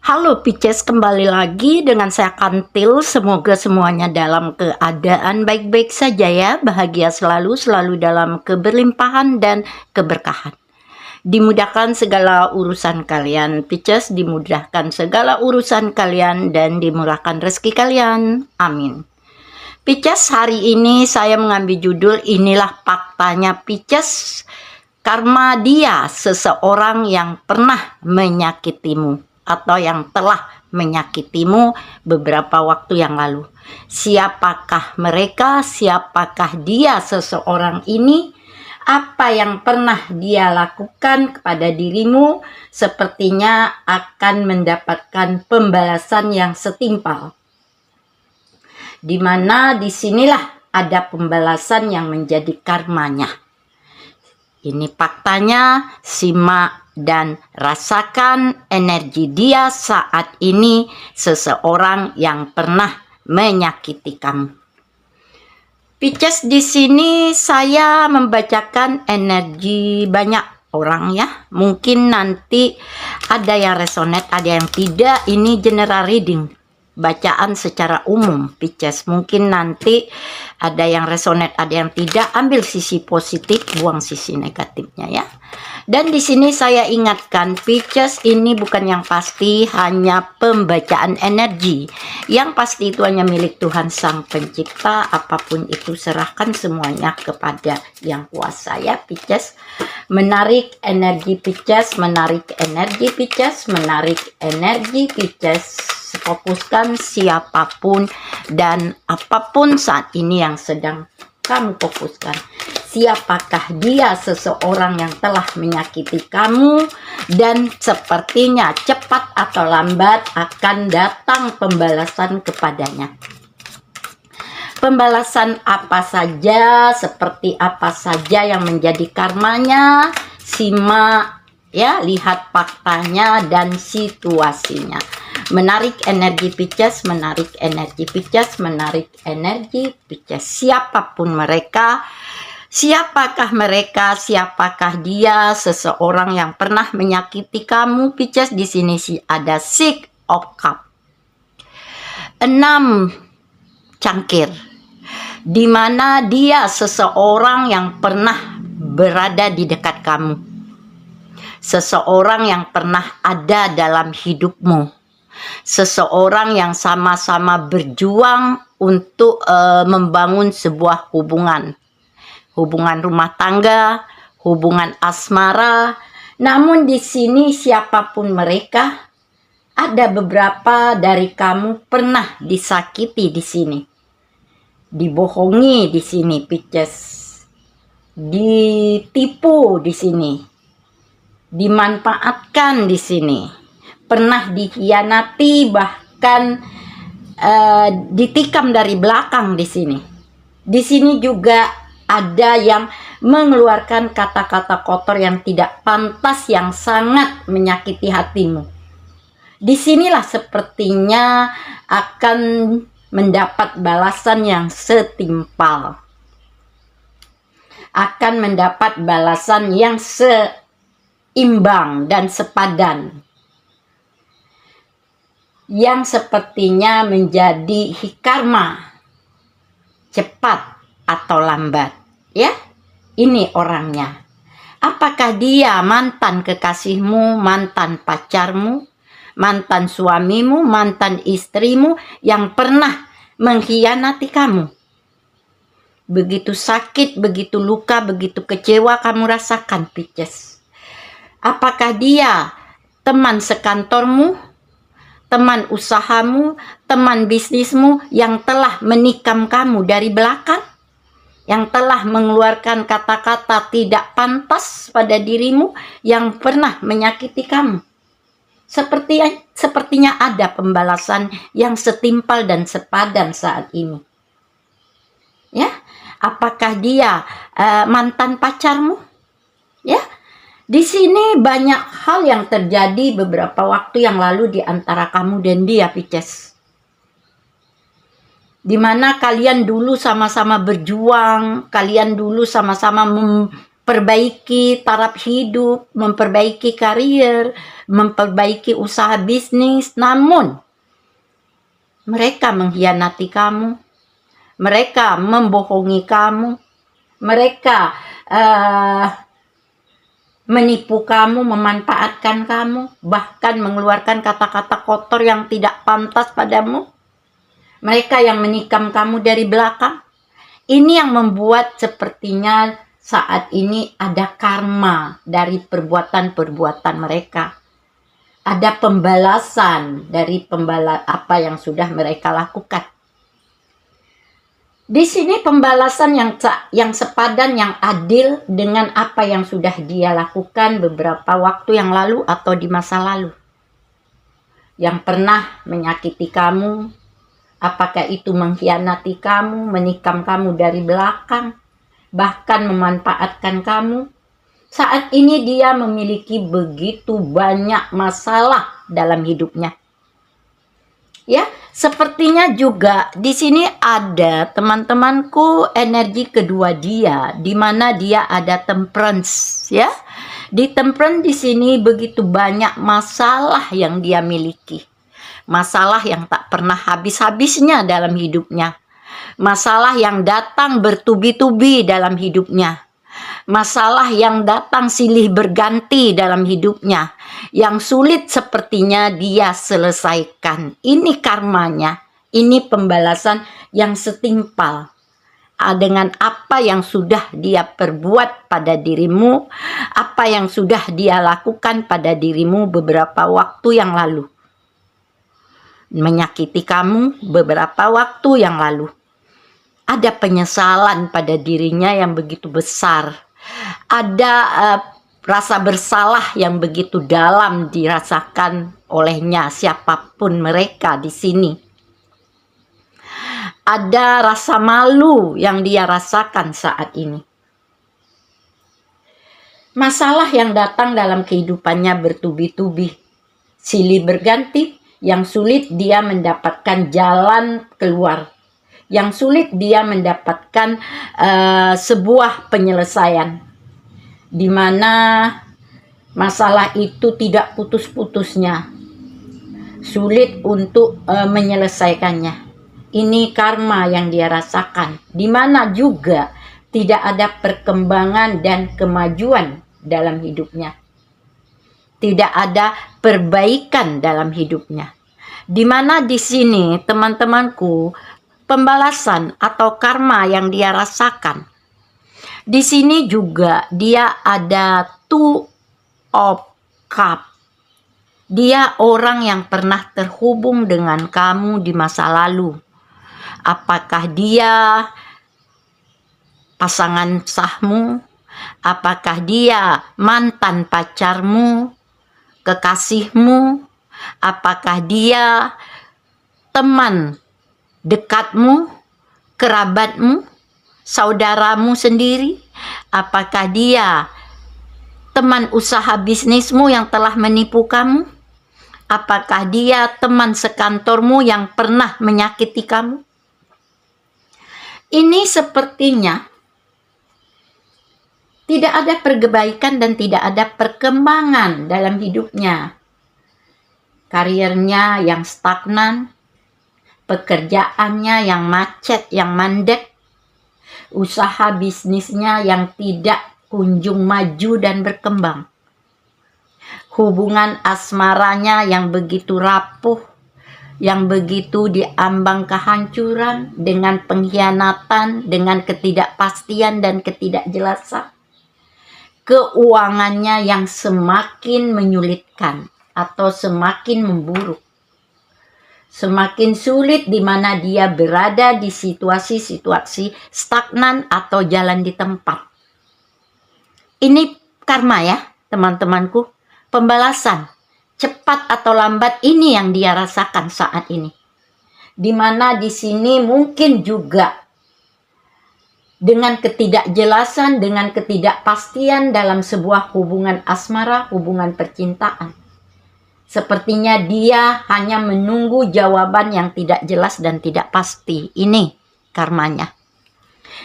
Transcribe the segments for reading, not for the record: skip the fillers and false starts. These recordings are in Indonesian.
Halo Pisces, kembali lagi dengan saya Kantil. Semoga semuanya dalam keadaan baik-baik saja ya. Bahagia selalu dalam keberlimpahan dan keberkahan. Dimudahkan segala urusan kalian Pisces, dimudahkan segala urusan kalian dan dimurahkan rezeki kalian. Amin. Pisces, hari ini saya mengambil judul inilah faktanya Pisces. Karma dia seseorang yang pernah menyakitimu atau yang telah menyakitimu beberapa waktu yang lalu. Siapakah mereka? Siapakah dia seseorang ini? Apa yang pernah dia lakukan kepada dirimu? Sepertinya akan mendapatkan pembalasan yang setimpal. Dimana disinilah ada pembalasan yang menjadi karmanya. Ini faktanya, simak dan rasakan energi dia saat ini seseorang yang pernah menyakiti kamu. Pisces, di sini saya membacakan energi banyak orang ya. Mungkin nanti ada yang resonate, ada yang tidak. Ini general reading, bacaan secara umum Pisces. Mungkin nanti ada yang resonate, ada yang tidak. Ambil sisi positif, buang sisi negatifnya ya. Dan di sini saya ingatkan, Pisces ini bukan yang pasti, hanya pembacaan energi. Yang pasti itu hanya milik Tuhan Sang Pencipta. Apapun itu serahkan semuanya kepada Yang Kuasa ya Pisces. Menarik energi Pisces, menarik energi Pisces, menarik energi Pisces. Fokuskan siapapun dan apapun saat ini yang sedang kamu fokuskan. Siapakah dia seseorang yang telah menyakiti kamu dan sepertinya cepat atau lambat akan datang pembalasan kepadanya. Pembalasan apa saja, seperti apa saja yang menjadi karmanya, simak ya, lihat faktanya dan situasinya. Menarik energi Pisces, menarik energi Pisces, menarik energi Pisces. Siapapun mereka, siapakah mereka, siapakah dia, seseorang yang pernah menyakiti kamu Pisces. Di sini sih ada Six of Cups, 6 cangkir, di mana dia seseorang yang pernah berada di dekat kamu, seseorang yang pernah ada dalam hidupmu, seseorang yang sama-sama berjuang untuk membangun sebuah hubungan rumah tangga, hubungan asmara. Namun di sini siapapun mereka, ada beberapa dari kamu pernah disakiti di sini, dibohongi di sini Pisces, ditipu di sini, dimanfaatkan di sini, pernah dikhianati, bahkan ditikam dari belakang di sini. Di sini juga ada yang mengeluarkan kata-kata kotor yang tidak pantas, yang sangat menyakiti hatimu. Disinilah sepertinya akan mendapat balasan yang setimpal, akan mendapat balasan yang seimbang dan sepadan, yang sepertinya menjadi karma cepat atau lambat ya. Ini orangnya. Apakah dia mantan kekasihmu, mantan pacarmu, mantan suamimu, mantan istrimu yang pernah mengkhianati kamu? Begitu sakit, begitu luka, begitu kecewa kamu rasakan Pisces. Apakah dia teman sekantormu, teman usahamu, teman bisnismu yang telah menikam kamu dari belakang, yang telah mengeluarkan kata-kata tidak pantas pada dirimu, yang pernah menyakiti kamu? Sepertinya ada pembalasan yang setimpal dan sepadan saat ini ya. Apakah dia mantan pacarmu ya? Di sini banyak hal yang terjadi beberapa waktu yang lalu di antara kamu dan dia Pisces, dimana kalian dulu sama-sama berjuang, kalian dulu sama-sama memperbaiki taraf hidup, memperbaiki karier, memperbaiki usaha bisnis, namun mereka mengkhianati kamu, mereka membohongi kamu, mereka menipu kamu, memanfaatkan kamu, bahkan mengeluarkan kata-kata kotor yang tidak pantas padamu. Mereka yang menikam kamu dari belakang. Ini yang membuat sepertinya saat ini ada karma dari perbuatan-perbuatan mereka. Ada pembalasan dari apa yang sudah mereka lakukan. Di sini pembalasan yang sepadan, yang adil dengan apa yang sudah dia lakukan beberapa waktu yang lalu atau di masa lalu. Yang pernah menyakiti kamu, apakah itu mengkhianati kamu, menikam kamu dari belakang, bahkan memanfaatkan kamu. Saat ini dia memiliki begitu banyak masalah dalam hidupnya. Ya, sepertinya juga di sini ada teman-temanku energi kedua dia, di mana dia ada temperance, ya. Di temperance di sini begitu banyak masalah yang dia miliki. Masalah yang tak pernah habis-habisnya dalam hidupnya. Masalah yang datang bertubi-tubi dalam hidupnya. Masalah yang datang silih berganti dalam hidupnya. Yang sulit sepertinya dia selesaikan. Ini karmanya. Ini pembalasan yang setimpal dengan apa yang sudah dia perbuat pada dirimu. Apa yang sudah dia lakukan pada dirimu beberapa waktu yang lalu. Menyakiti kamu beberapa waktu yang lalu. Ada penyesalan pada dirinya yang begitu besar. Ada rasa bersalah yang begitu dalam dirasakan olehnya, siapapun mereka di sini. Ada rasa malu yang dia rasakan saat ini. Masalah yang datang dalam kehidupannya bertubi-tubi, silih berganti, yang sulit dia mendapatkan jalan keluar, yang sulit dia mendapatkan sebuah penyelesaian, di mana masalah itu tidak putus-putusnya, sulit untuk menyelesaikannya. Ini karma yang dia rasakan, di mana juga tidak ada perkembangan dan kemajuan dalam hidupnya. Tidak ada perbaikan dalam hidupnya. Di mana di sini teman-temanku, pembalasan atau karma yang dia rasakan. Di sini juga dia ada Two of Cup. Dia orang yang pernah terhubung dengan kamu di masa lalu. Apakah dia pasangan sahmu? Apakah dia mantan pacarmu? Kekasihmu? Apakah dia teman dekatmu, kerabatmu, saudaramu sendiri? Apakah dia teman usaha bisnismu yang telah menipu kamu? Apakah dia teman sekantormu yang pernah menyakiti kamu? Ini sepertinya tidak ada perbaikan dan tidak ada perkembangan dalam hidupnya. Karirnya yang stagnan, pekerjaannya yang macet, yang mandek, usaha bisnisnya yang tidak kunjung maju dan berkembang, hubungan asmaranya yang begitu rapuh, yang begitu diambang kehancuran dengan pengkhianatan, dengan ketidakpastian dan ketidakjelasan, keuangannya yang semakin menyulitkan atau semakin memburuk. Semakin sulit di mana dia berada di situasi-situasi stagnan atau jalan di tempat. Ini karma ya, teman-temanku. Pembalasan, cepat atau lambat, ini yang dia rasakan saat ini. Di mana di sini mungkin juga dengan ketidakjelasan, dengan ketidakpastian dalam sebuah hubungan asmara, hubungan percintaan. Sepertinya dia hanya menunggu jawaban yang tidak jelas dan tidak pasti. Ini karmanya.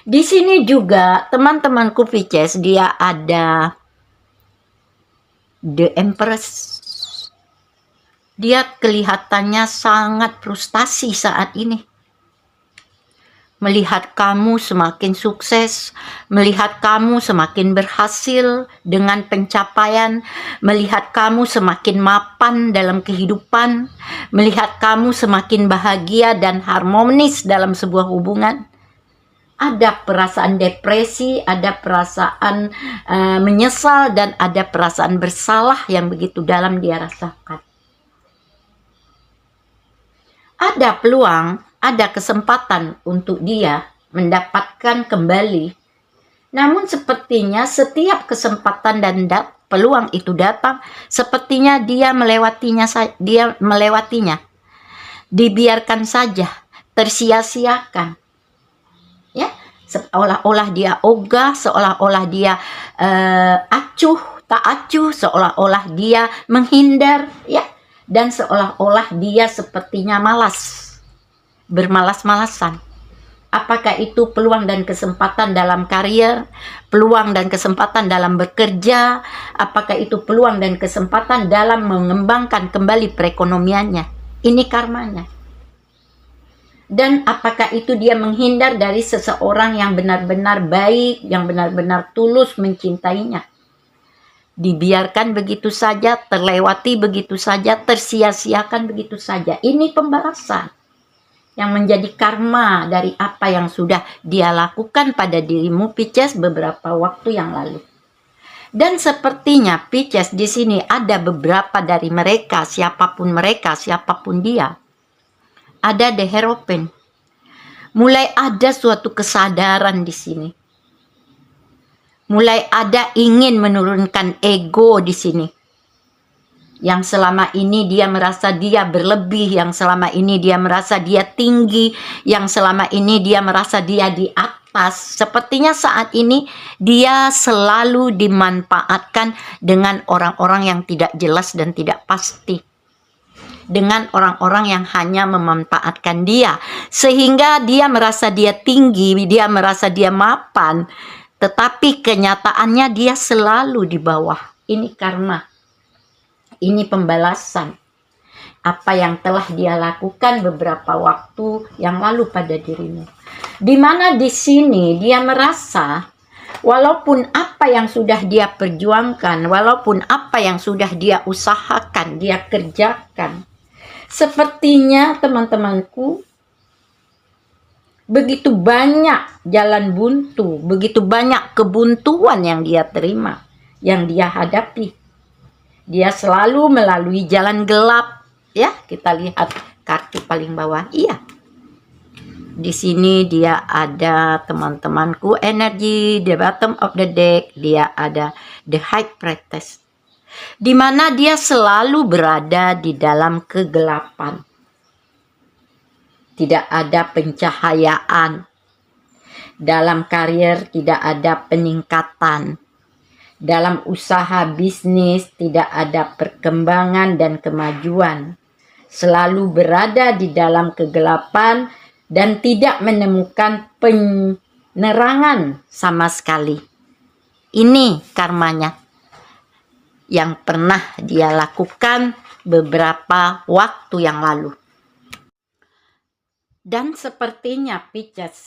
Di sini juga teman-temanku Pisces, dia ada The Empress. Dia kelihatannya sangat frustasi saat ini. Melihat kamu semakin sukses, melihat kamu semakin berhasil dengan pencapaian, melihat kamu semakin mapan dalam kehidupan, melihat kamu semakin bahagia dan harmonis dalam sebuah hubungan. Ada perasaan depresi, ada perasaan menyesal, dan ada perasaan bersalah yang begitu dalam dia rasakan. Ada peluang, ada kesempatan untuk dia mendapatkan kembali. Namun sepertinya setiap kesempatan dan peluang itu datang, sepertinya dia melewatinya. Dibiarkan saja, tersia-siakan. Ya, seolah-olah dia ogah, seolah-olah dia tak acuh, seolah-olah dia menghindar, ya. Dan seolah-olah dia sepertinya malas, bermalas-malasan. Apakah itu peluang dan kesempatan dalam karier, peluang dan kesempatan dalam bekerja, apakah itu peluang dan kesempatan dalam mengembangkan kembali perekonomiannya? Ini karmanya. Dan apakah itu dia menghindar dari seseorang yang benar-benar baik, yang benar-benar tulus mencintainya? Dibiarkan begitu saja, terlewati begitu saja, tersia-siakan begitu saja. Ini pembalasan yang menjadi karma dari apa yang sudah dia lakukan pada dirimu Pisces beberapa waktu yang lalu. Dan sepertinya Pisces di sini ada beberapa dari mereka, siapapun dia, ada the Hierophant. Mulai ada suatu kesadaran di sini. Mulai ada ingin menurunkan ego di sini. Yang selama ini dia merasa dia berlebih, yang selama ini dia merasa dia tinggi, yang selama ini dia merasa dia di atas. Sepertinya saat ini dia selalu dimanfaatkan dengan orang-orang yang tidak jelas dan tidak pasti. Dengan orang-orang yang hanya memanfaatkan dia. Sehingga dia merasa dia tinggi, dia merasa dia mapan. Tetapi kenyataannya dia selalu di bawah. Ini karma. Ini pembalasan. Apa yang telah dia lakukan beberapa waktu yang lalu pada dirimu. Di mana di sini dia merasa walaupun apa yang sudah dia perjuangkan, walaupun apa yang sudah dia usahakan, dia kerjakan. Sepertinya teman-temanku, begitu banyak jalan buntu, begitu banyak kebuntuan yang dia terima, yang dia hadapi. Dia selalu melalui jalan gelap, ya. Kita lihat kartu paling bawah, iya. Di sini dia ada teman-temanku energi, the bottom of the deck, dia ada the High Priestess. Di mana dia selalu berada di dalam kegelapan. Tidak ada pencahayaan. Dalam karier tidak ada peningkatan. Dalam usaha bisnis tidak ada perkembangan dan kemajuan. Selalu berada di dalam kegelapan dan tidak menemukan penerangan sama sekali. Ini karmanya yang pernah dia lakukan beberapa waktu yang lalu. Dan sepertinya Pisces,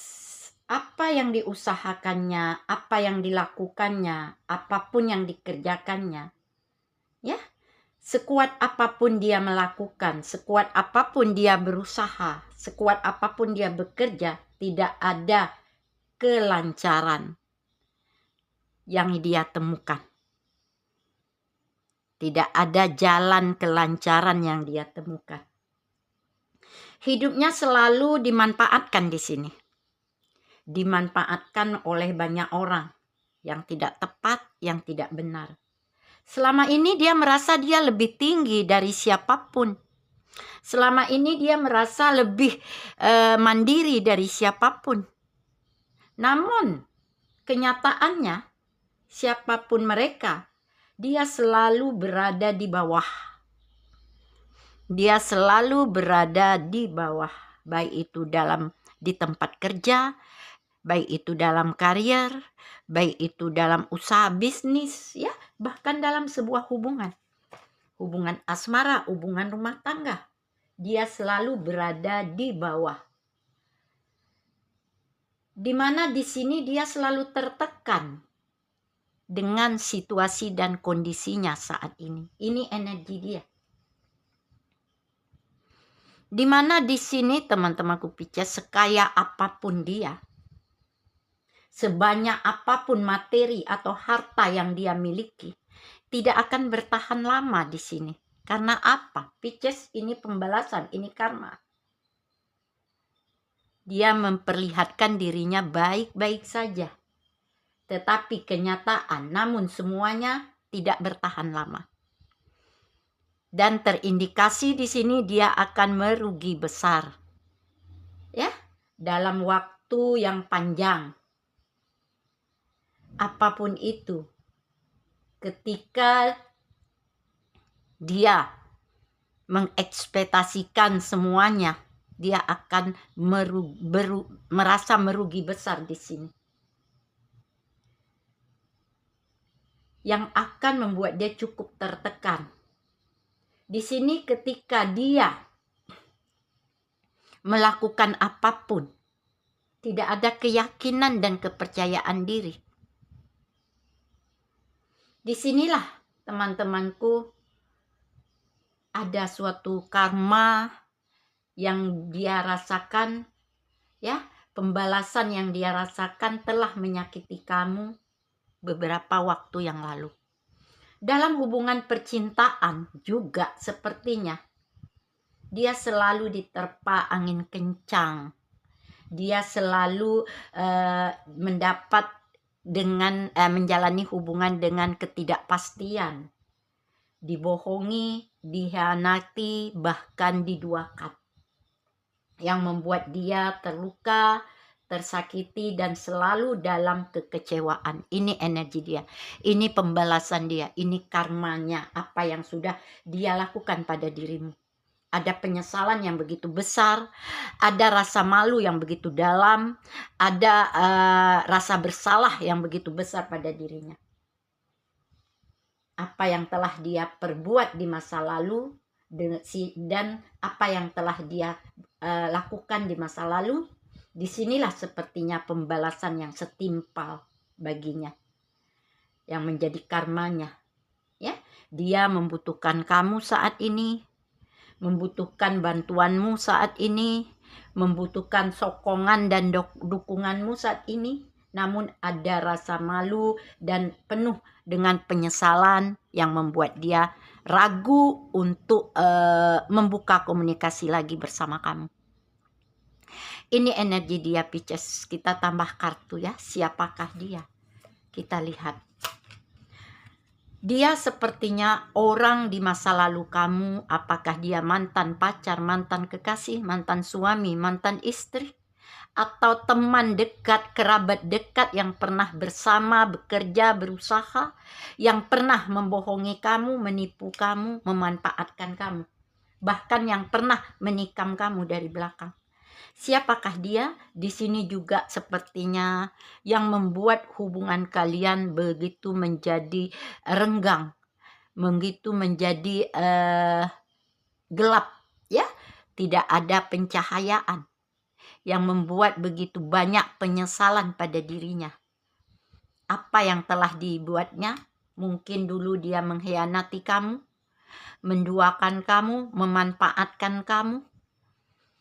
apa yang diusahakannya, apa yang dilakukannya, apapun yang dikerjakannya, ya, sekuat apapun dia melakukan, sekuat apapun dia berusaha, sekuat apapun dia bekerja, tidak ada kelancaran yang dia temukan. Tidak ada jalan kelancaran yang dia temukan. Hidupnya selalu dimanfaatkan di sini. Dimanfaatkan oleh banyak orang yang tidak tepat, yang tidak benar. Selama ini dia merasa dia lebih tinggi dari siapapun. Selama ini dia merasa lebih mandiri dari siapapun. Namun kenyataannya siapapun mereka, dia selalu berada di bawah. Dia selalu berada di bawah, baik itu di tempat kerja, baik itu dalam karier, baik itu dalam usaha bisnis, ya, bahkan dalam sebuah hubungan asmara, hubungan rumah tangga. Dia selalu berada di bawah. Dimana di sini dia selalu tertekan dengan situasi dan kondisinya saat ini. Ini energi dia. Dimana di sini teman-temanku Pisces, sekaya apapun dia, sebanyak apapun materi atau harta yang dia miliki, tidak akan bertahan lama di sini. Karena apa? Pisces ini pembalasan, ini karma. Dia memperlihatkan dirinya baik-baik saja. Tetapi kenyataan, namun semuanya tidak bertahan lama. Dan terindikasi di sini dia akan merugi besar. Ya, dalam waktu yang panjang. Apapun itu, ketika dia mengekspektasikan semuanya, dia akan merasa merugi besar di sini. Yang akan membuat dia cukup tertekan. Di sini ketika dia melakukan apapun, tidak ada keyakinan dan kepercayaan diri. Disinilah teman-temanku ada suatu karma yang dia rasakan, ya, pembalasan yang dia rasakan telah menyakiti kamu beberapa waktu yang lalu. Dalam hubungan percintaan juga sepertinya dia selalu diterpa angin kencang. Dia selalu mendapat dengan menjalani hubungan dengan ketidakpastian. Dibohongi, dikhianati, bahkan diduakan. Yang membuat dia terluka, tersakiti, dan selalu dalam kekecewaan. Ini energi dia, ini pembalasan dia, ini karmanya, apa yang sudah dia lakukan pada dirimu. Ada penyesalan yang begitu besar, ada rasa malu yang begitu dalam, ada rasa bersalah yang begitu besar pada dirinya. Apa yang telah dia perbuat di masa lalu dan apa yang telah dia lakukan di masa lalu, disinilah sepertinya pembalasan yang setimpal baginya, yang menjadi karmanya. Ya, dia membutuhkan kamu saat ini, membutuhkan bantuanmu saat ini, membutuhkan sokongan dan dukunganmu saat ini. Namun ada rasa malu dan penuh dengan penyesalan yang membuat dia ragu untuk membuka komunikasi lagi bersama kamu. Ini energi dia Pisces. Kita tambah kartu ya. Siapakah dia? Kita lihat. Dia sepertinya orang di masa lalu kamu. Apakah dia mantan pacar, mantan kekasih, mantan suami, mantan istri? Atau teman dekat, kerabat dekat yang pernah bersama, bekerja, berusaha, yang pernah membohongi kamu, menipu kamu, memanfaatkan kamu, bahkan yang pernah menikam kamu dari belakang. Siapakah dia? Di sini juga sepertinya yang membuat hubungan kalian begitu menjadi renggang, begitu menjadi gelap, ya, tidak ada pencahayaan, yang membuat begitu banyak penyesalan pada dirinya. Apa yang telah dibuatnya? Mungkin dulu dia mengkhianati kamu, menduakan kamu, memanfaatkan kamu,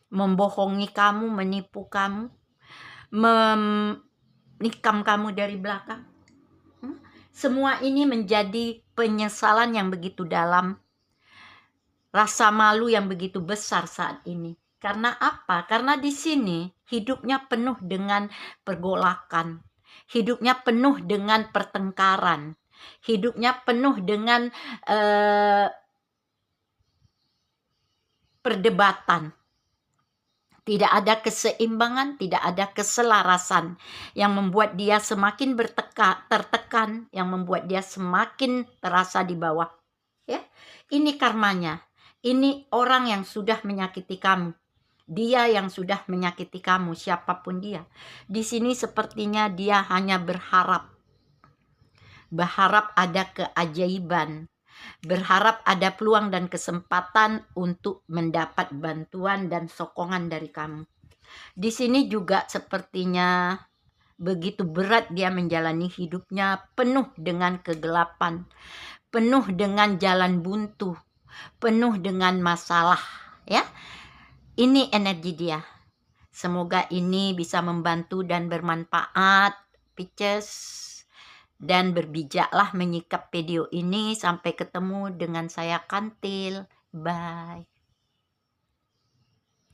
membohongi kamu, menipu kamu, menikam kamu dari belakang. Semua ini menjadi penyesalan yang begitu dalam, rasa malu yang begitu besar saat ini. Karena apa? Karena di sini hidupnya penuh dengan pergolakan, hidupnya penuh dengan pertengkaran, hidupnya penuh dengan perdebatan. Tidak ada keseimbangan, tidak ada keselarasan yang membuat dia semakin tertekan, yang membuat dia semakin terasa di bawah. Ya, ini karmanya. Ini orang yang sudah menyakiti kamu. Dia yang sudah menyakiti kamu, siapapun dia. Di sini sepertinya dia hanya berharap ada keajaiban, berharap ada peluang dan kesempatan untuk mendapat bantuan dan sokongan dari kamu. Di sini juga sepertinya begitu berat dia menjalani hidupnya, penuh dengan kegelapan, penuh dengan jalan buntu, penuh dengan masalah, ya. Ini energi dia. Semoga ini bisa membantu dan bermanfaat, Pisces. Dan berbijaklah menyikap video ini. Sampai ketemu dengan saya Kantil. Bye.